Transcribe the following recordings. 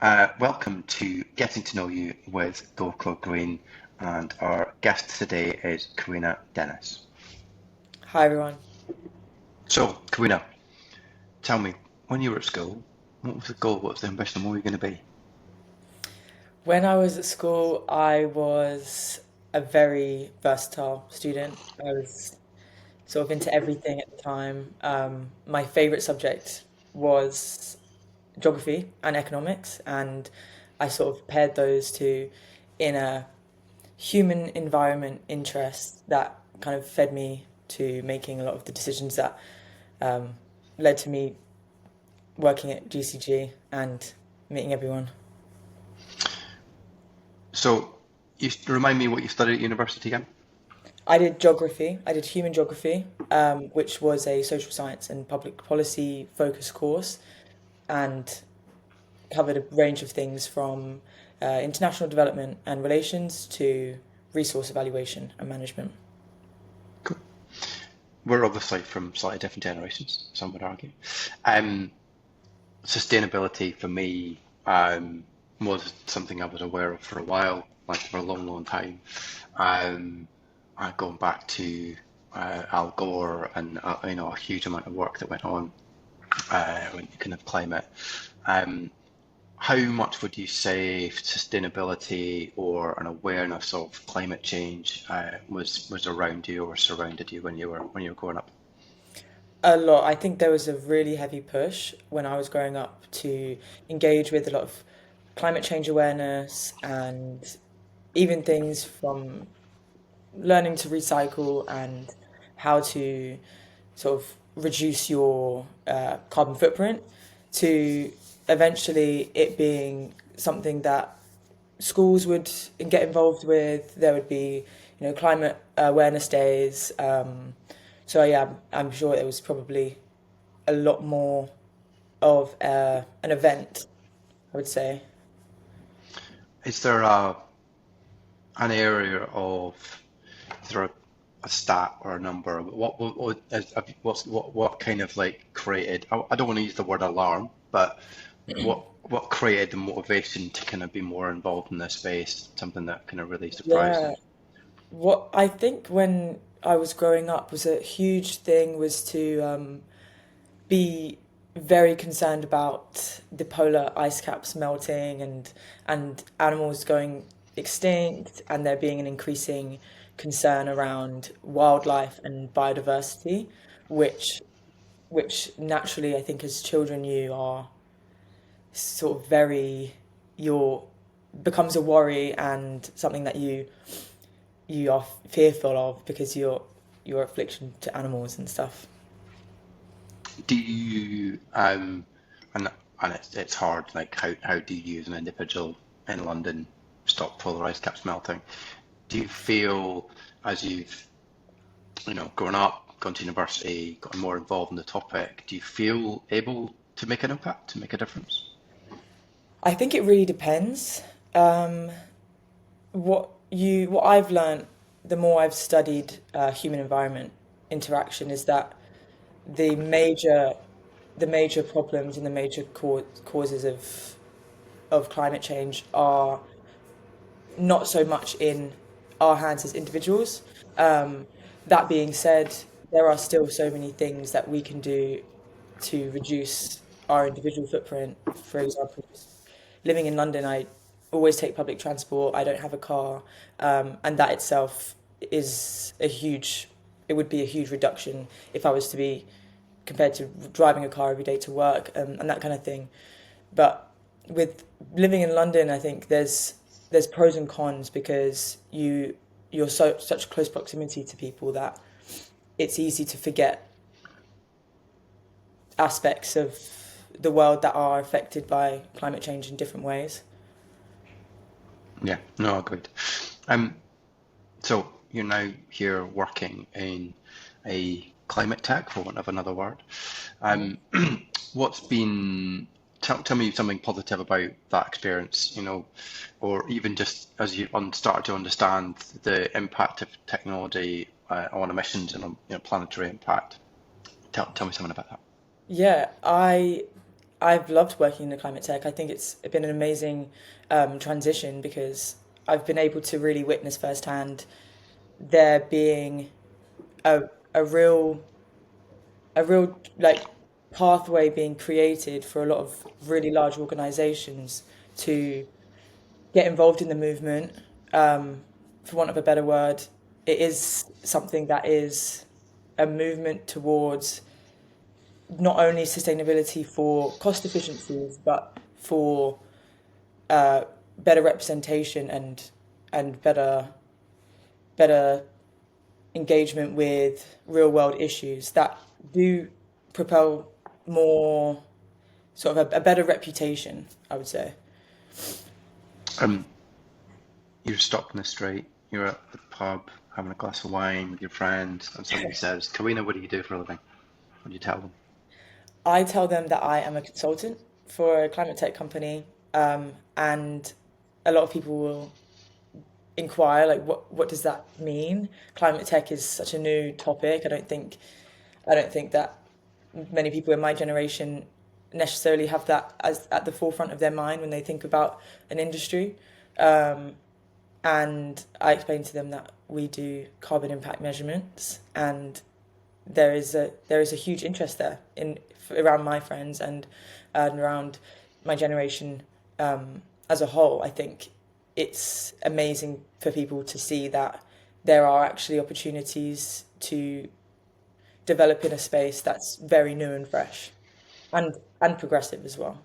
Welcome to Getting to Know You with Gold Club Green, and our guest today is Karina Dennis. Hi everyone. So, Karina, tell me, when you were at school, what was the goal, what was the ambition, what were you going to be? When I was at school, I was a very versatile student. I was sort of into everything at the time. My favorite subject was geography and economics, and I sort of paired those two in a human environment interest that kind of fed me to making a lot of the decisions that um, led to me working at GCG and meeting everyone. So, you remind me what you studied at university again? I did geography. I did human geography, which was a social science and public policy focused course, and covered a range of things from international development and relations to resource evaluation and management. Cool. We're obviously from slightly different generations, some would argue. Um, Sustainability for me was something I was aware of for a while, like for a long, long time. Um, Going back to Al Gore and a huge amount of work that went on when kind of climate. Um, how much would you say sustainability or an awareness of climate change was around you or surrounded you when you were growing up? A lot. I think there was a really heavy push when I was growing up to engage with a lot of climate change awareness and even things from learning to recycle and how to sort of reduce your carbon footprint to eventually it being something that schools would get involved with. There would be, climate awareness days. So yeah, I'm sure it was probably a lot more of an event, I would say. Is there an area of is there a stat or a number? What kind of like created? I don't want to use the word alarm, but what created the motivation to kind of be more involved in this space? Something that kind of really surprised you. Yeah. What I think when I was growing up was a huge thing was to be very concerned about the polar ice caps melting and animals going extinct and there being an increasing concern around wildlife and biodiversity, which which naturally I think as children you are sort of very your becomes a worry and something that you are fearful of because your affliction to animals and stuff. Do you and it's hard. Like how do you as an individual in London stop polar ice caps melting? Do you feel as you've grown up, gone to university, gotten more involved in the topic, do you feel able to make an impact, to make a difference? I think it really depends. Um, what I've learned the more I've studied human environment interaction is that the major the major problems and the major causes of climate change are not so much in our hands as individuals. Um, that being said, there are still so many things that we can do to reduce our individual footprint. For example, just living in London, I always take public transport. I don't have a car, and that itself is a huge. It would be a huge reduction if I was to be compared to driving a car every day to work and that kind of thing. But with living in London, I think there's pros and cons because you're such close proximity to people that it's easy to forget aspects of the world that are affected by climate change in different ways. Yeah, no, agreed. Um, so you're now here working in a climate tech, for want of another word. Um, what's been tell me something positive about that experience, or even just as you start to understand the impact of technology on emissions and on planetary impact. Tell me something about that. Yeah, I've loved working in the climate tech. I think it's been an amazing transition because I've been able to really witness firsthand there being a a real a real like pathway being created for a lot of really large organizations to get involved in the movement. For want of a better word, it is something that is a movement towards not only sustainability for cost efficiencies, but for uh, better representation and better engagement with real world issues that do propel more sort of a better reputation, I would say. Um, you're stopped in the street, you're at the pub having a glass of wine with your friends, and somebody says, "Karina, what do you do for a living?" What do you tell them? I tell them that I am a consultant for a climate tech company, and a lot of people will inquire, like, what does that mean? Climate tech is such a new topic. I don't think that many people in my generation necessarily have that as at the forefront of their mind when they think about an industry. Um, and I explained to them that we do carbon impact measurements, and there is a huge interest there in around my friends and around my generation as a whole. I think it's amazing for people to see that there are actually opportunities to develop in a space that's very new and fresh and progressive as well.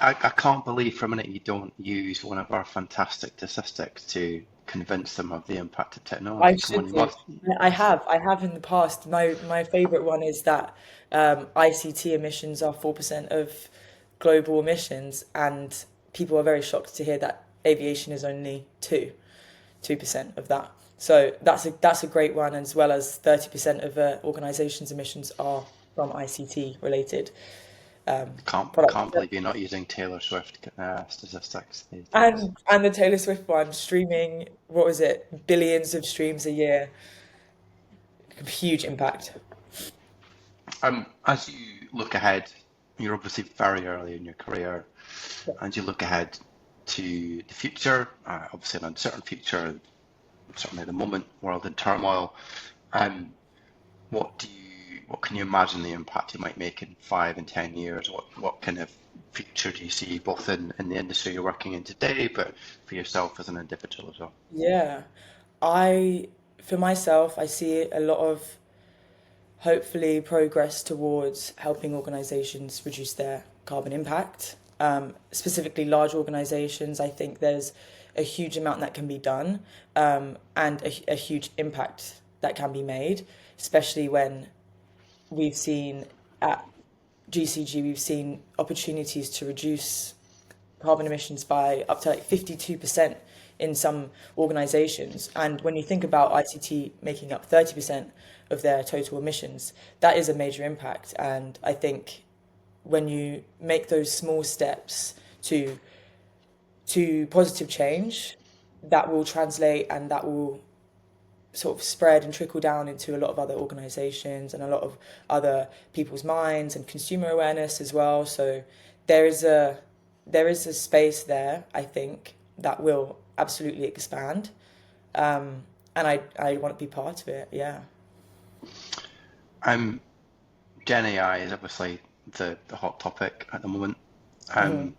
I can't believe for a minute you don't use one of our fantastic statistics to convince them of the impact of I technology. Come on, should you do. must. I have in the past. My favorite one is that ICT emissions are 4% of global emissions, and people are very shocked to hear that aviation is only 2% of that. So that's a great one, as well as 30% of organisations' emissions are from ICT related products. Can't believe you're not using Taylor Swift statistics these days. And the Taylor Swift one, streaming, what was it, billions of streams a year, huge impact. As you look ahead, you're obviously very early in your career, and you look ahead to the future, obviously an uncertain future, certainly at the moment, world in turmoil. Um, what can you imagine the impact you might make in 5 and 10 years? What kind of future do you see both in the industry you're working in today, but for yourself as an individual as well? Yeah. I, for myself, I see a lot of hopefully progress towards helping organizations reduce their carbon impact. Specifically, large organizations, I think there's a huge amount that can be done and a huge impact that can be made, especially when we've seen at GCG, we've seen opportunities to reduce carbon emissions by up to like 52% in some organizations. And when you think about ICT making up 30% of their total emissions, that is a major impact. And I think when you make those small steps to positive change, that will translate and that will sort of spread and trickle down into a lot of other organizations and a lot of other people's minds and consumer awareness as well. So there is a there is a space there, I think, that will absolutely expand. And I want to be part of it. Yeah. Um, Gen AI is obviously the hot topic at the moment. Mhm. Um,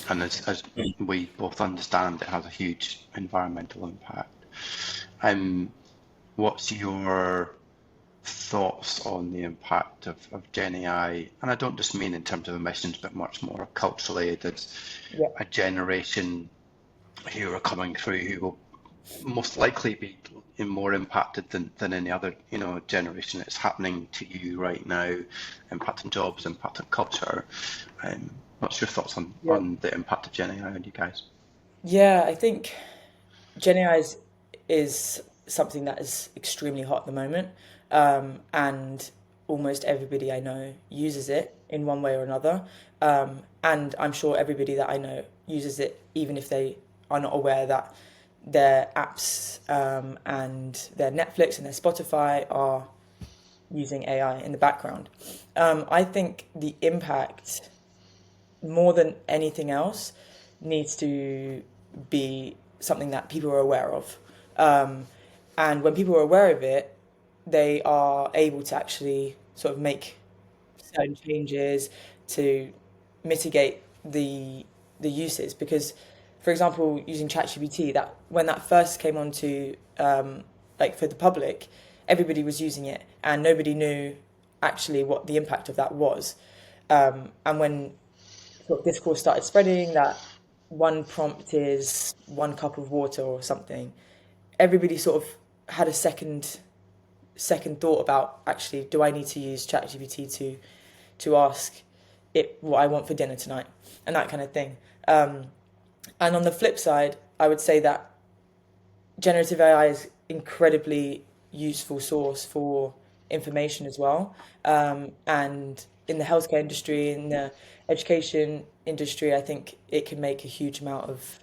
and as we both understand, it has a huge environmental impact. Um, what's your thoughts on the impact of Gen AI? And I don't just mean in terms of emissions, but much more culturally. There's Yeah. a generation who are coming through who will most likely be more impacted than any other, generation. It's happening to you right now, impacting jobs, impacting culture. What's your thoughts Yeah. on the impact of Gen AI on you guys? Yeah, I think Gen AI is something that is extremely hot at the moment, and almost everybody I know uses it in one way or another. And I'm sure everybody that I know uses it, even if they are not aware that their apps and their Netflix and their Spotify are using AI in the background. I think the impact, more than anything else, needs to be something that people are aware of. Um, and when people are aware of it, they are able to actually sort of make certain changes to mitigate the uses. Because, for example, using ChatGPT, that when that first came onto like for the public, everybody was using it, and nobody knew actually what the impact of that was. And when sort of discourse started spreading that one prompt is 1 cup of water or something, everybody sort of had a second thought about, actually, do I need to use ChatGPT to ask it what I want for dinner tonight, and that kind of thing. And on the flip side, I would say that generative AI is incredibly useful source for information as well. And in the healthcare industry, in the education industry, I think it can make a huge amount of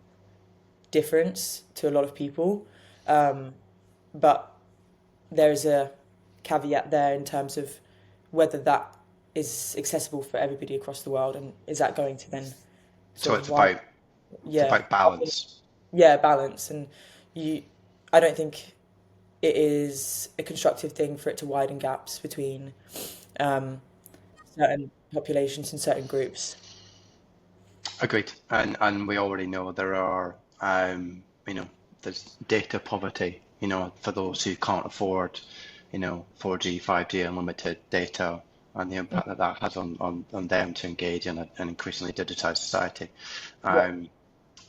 difference to a lot of people. But there's a caveat there in terms of whether that is accessible for everybody across the world, and is that going to then So sort of widen, it's yeah, about balance. yeah, balance. And you, I don't think it is a constructive thing for it to widen gaps between um, certain populations and certain groups. Agreed. And we already know there are there's data poverty, for those who can't afford, 4G, 5G, unlimited data, and the impact that that has on them to engage in an increasingly digitized society. Yeah.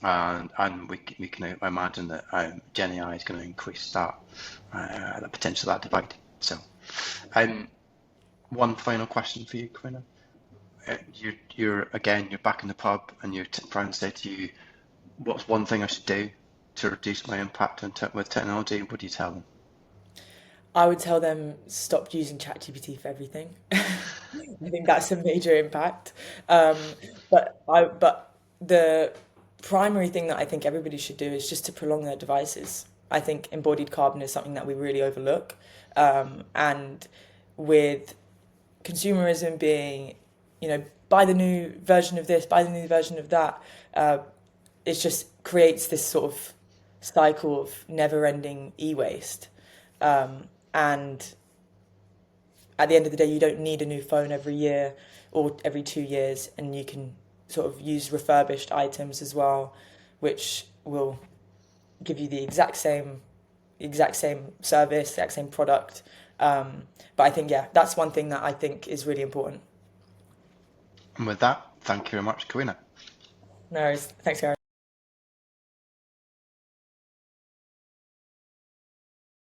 Um, and we can imagine that Gen AI is going to increase the potential of that divide. So, um, one final question for you, Karina. You're back in the pub, and your friends say to you, "What's one thing I should do to reduce my impact with technology?" What do you tell them? I would tell them stop using ChatGPT for everything. I think that's a major impact. But the primary thing that I think everybody should do is just to prolong their devices. I think embodied carbon is something that we really overlook, and with consumerism being, buy the new version of this, buy the new version of that, uh, it just creates this sort of cycle of never-ending e-waste. And at the end of the day, you don't need a new phone every year or every 2 years, and you can sort of use refurbished items as well, which will give you the exact same service, exact same product. But I think, yeah, that's one thing that I think is really important. And with that, thank you very much, Karina. No worries. Thanks, Gary.